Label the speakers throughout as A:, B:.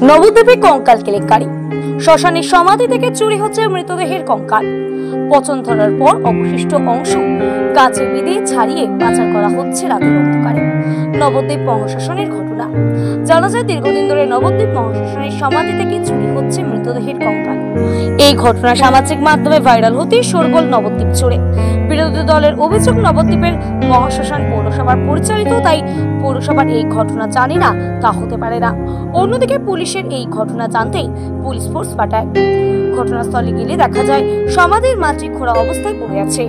A: নবদ্বীপে কঙ্কাল কেলেঙ্কারি। শ্মশানের সমাধি থেকে চুরি হচ্ছে মৃতদেহের কঙ্কাল। পচন ধরার পর অবশিষ্ট অংশ কাছে বেঁধে ছাড়িয়ে পাচার করা হচ্ছে রাতের অন্ধকারে। নবদ্বীপ মহাশ্মশানের ঘটনা। জানা যায়, দীর্ঘদিন ধরে নবদ্বীপ মহাশ্মশানের সমাধি থেকে চুরি হচ্ছে মৃতদেহের কঙ্কাল। এই ঘটনা সামাজিক মাধ্যমে ভাইরাল হতেই শোরগোল নবদ্বীপ জুড়ে। বিরোধী দলের অভিযোগ, নবদ্বীপের মহাশ্মশান পৌরসভার পরিচালিত, তাই পৌরসভার এই ঘটনা জানে না তা হতে পারে না। অন্যদিকে পুলিশের এই ঘটনা জানতেই পুলিশ ফোর্স পাঠায়। ঘটনাস্থলে গেলে দেখা যায় সমাধির মাটি খোঁড়া অবস্থায় পড়ে আছে।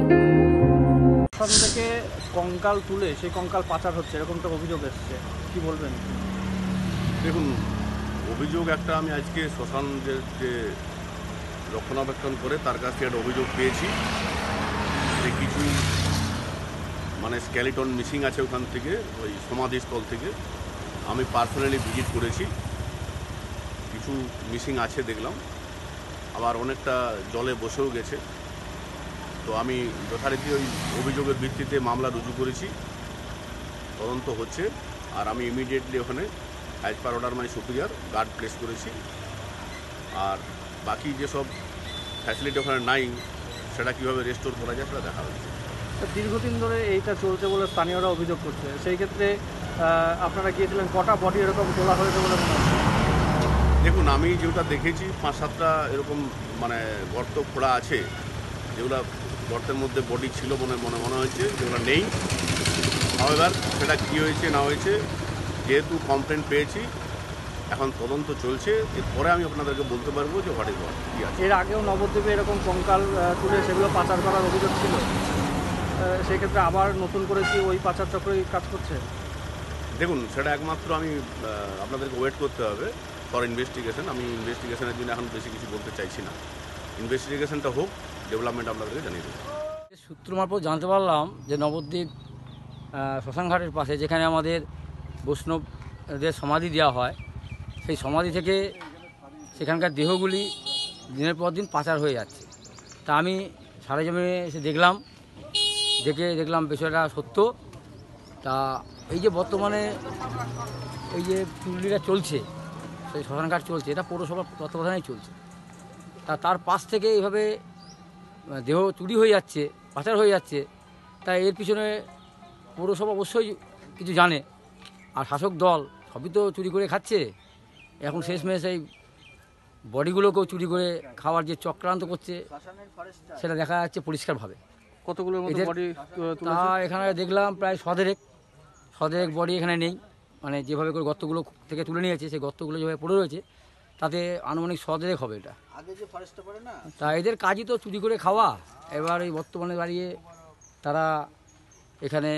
B: থেকে কঙ্কাল তুলে সেই কঙ্কাল পাচার হচ্ছে, এরকমটা অভিযোগ এসছে, কি বলবেন?
C: দেখুন, অভিযোগ একটা আমি আজকে শ্মশান যে রক্ষণাবেক্ষণ করে তার কাছ থেকে একটা অভিযোগ পেয়েছি যে কিছু স্কেলিটন মিসিং আছে ওখান থেকে, ওই সমাধিস্থল থেকে। আমি পার্সোনালি ভিজিট করেছি, কিছু মিসিং আছে দেখলাম, আবার অনেকটা জলে বসেও গেছে। তো আমি যথারীতি ওই অভিযোগের ভিত্তিতে মামলা রুজু করেছি, তদন্ত হচ্ছে। আর আমি ইমিডিয়েটলি ওখানে as per order my superior guard place করেছি। আর বাকি যেসব ফ্যাসিলিটি ওখানে নাই, সেটা কীভাবে রেস্টোর করা যায় সেটা দেখা হচ্ছে।
B: দীর্ঘদিন ধরে এইটা চলছে বলে স্থানীয়রা অভিযোগ করছে। সেই ক্ষেত্রে আপনারা গিয়েছিলেন, কটা বডি এরকম তোলা হয়েছে বলে মনে হচ্ছে?
C: দেখুন, আমি যেটা দেখেছি 5-7টা এরকম গর্ত খোঁড়া আছে, যেগুলো গর্তের মধ্যে বডি ছিল মনে হয়েছে, যেগুলো নেই। এবার সেটা কী হয়েছে না হয়েছে, যেহেতু কমপ্লেন পেয়েছি, এখন তদন্ত চলছে। এরপরে আমি আপনাদেরকে বলতে পারবো যে হোয়াট ইজ হোয়াট কী আছে।
B: এর আগেও নবদ্বীপে এরকম কঙ্কাল তুলে সেগুলো পাচার করার অভিযোগ ছিল। সেই ক্ষেত্রে আবার নতুন করে কি ওই পাচার চক্রই কাজ করছে?
C: দেখুন, সেটা একমাত্র আমি আপনাদেরকে ওয়েট করতে হবে ফর ইনভেস্টিগেশন। আমি ইনভেস্টিগেশনের জন্য এখন বেশি কিছু বলতে চাইছি না। ইনভেস্টিগেশনটা হোক, ডেভেলপমেন্ট আপনাদেরকে জানিয়ে দেবো।
D: সূত্র মারফত জানতে পারলাম যে নবদ্বীপ শ্মশানঘাটের পাশে, যেখানে আমাদের বৈষ্ণবদের সমাধি দেওয়া হয়, সেই সমাধি থেকে সেখানকার দেহগুলি দিনের পর দিন পাচার হয়ে যাচ্ছে। তা আমি সরেজমিনে এসে দেখলাম বিষয়টা সত্য। তা এই যে বর্তমানে এই যে চুল্লিটা চলছে, সেই শ্মশানঘাট চলছে, এটা পৌরসভার তত্ত্বাবধানেই চলছে। তার পাশ থেকে এইভাবে দেহ চুরি হয়ে যাচ্ছে, পাচার হয়ে যাচ্ছে। তাই এর পিছনে পৌরসভা অবশ্যই কিছু জানে, আর শাসক দল সবই তো চুরি করে খাচ্ছে। এখন শেষমেশ এই বডিগুলোকেও চুরি করে খাওয়ার যে চক্রান্ত করছে, সেটা দেখা যাচ্ছে পরিষ্কারভাবে।
B: কতগুলো বডি?
D: তা এখানে দেখলাম প্রায় শদেরেক বডি এখানে নেই। যেভাবে করে গর্তগুলো থেকে তুলে নিয়েছে, সেই গর্তগুলো যেভাবে পড়ে রয়েছে, তাতে আনুমানিক শদেরেক হবে এটা। তা এদের কাজই তো চুরি করে খাওয়া। এবার এই বর্তমানে দাঁড়িয়ে তারা এখানে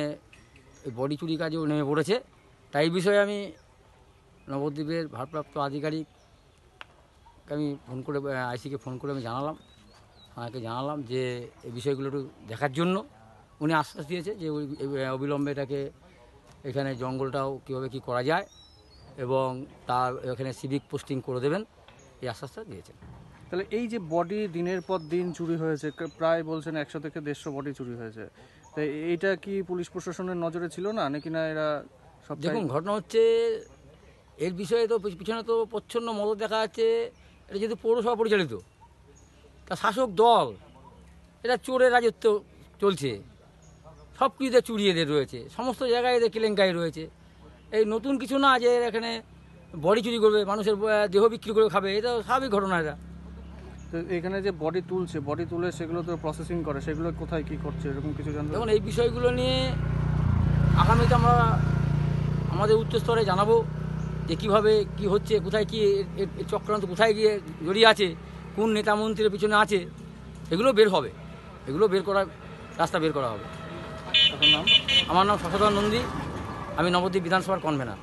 D: বডি চুরি কাজেও নেমে পড়েছে। তাই এই বিষয়ে আমি নবদ্বীপের ভারপ্রাপ্ত আধিকারিক আমি আইসিকে ফোন করে আমি জানালাম যে এই বিষয়গুলো একটু দেখার জন্য। উনি আশ্বাস দিয়েছে যে অবিলম্বে এটাকে এখানে জঙ্গলটাও কীভাবে কী করা যায় এবং তার এখানে সিভিক পোস্টিং করে দেবেন, এই আশ্বাসটা দিয়েছেন।
B: তাহলে এই যে বডি দিনের পর দিন চুরি হয়েছে, প্রায় বলছেন 100 থেকে 150 বডি চুরি হয়েছে, তাই এইটা কি পুলিশ প্রশাসনের নজরে ছিল না, নাকি না এরা সব?
D: দেখুন, ঘটনা হচ্ছে এর বিষয়ে তো পিছনে তো প্রচ্ছন্ন মদত দেখা যাচ্ছে। এটা যেহেতু পৌরসভা পরিচালিত, তা শাসক দল, এটা চোরের রাজত্ব চলছে। সব কিছুতে চুরি এদের রয়েছে, সমস্ত জায়গায় এদের কেলেঙ্কারি রয়েছে। এই নতুন কিছু না যে এখানে বডি চুরি করবে, মানুষের দেহ বিক্রি করে খাবে, এটা স্বাভাবিক ঘটনা। এটা
B: এখানে যে বডি তুলে সেগুলো তো প্রসেসিং করে, সেগুলো কোথায় কি করছে, এরকম কিছু জানতে?
D: দেখুন, এই বিষয়গুলো নিয়ে আগামীতে আমরা আমাদের উচ্চস্তরে জানাবো যে কীভাবে কি হচ্ছে, কোথায় কি চক্রান্ত কোথায় গিয়ে জড়িয়ে আছে, কোন নেতা মন্ত্রীর পিছনে আছে, এগুলো বের হবে। এগুলো রাস্তা বের করা হবে।
B: আপনার নাম?
D: আমার নাম শশধর নন্দী, আমি নবদ্বীপ বিধানসভার কনভেনার।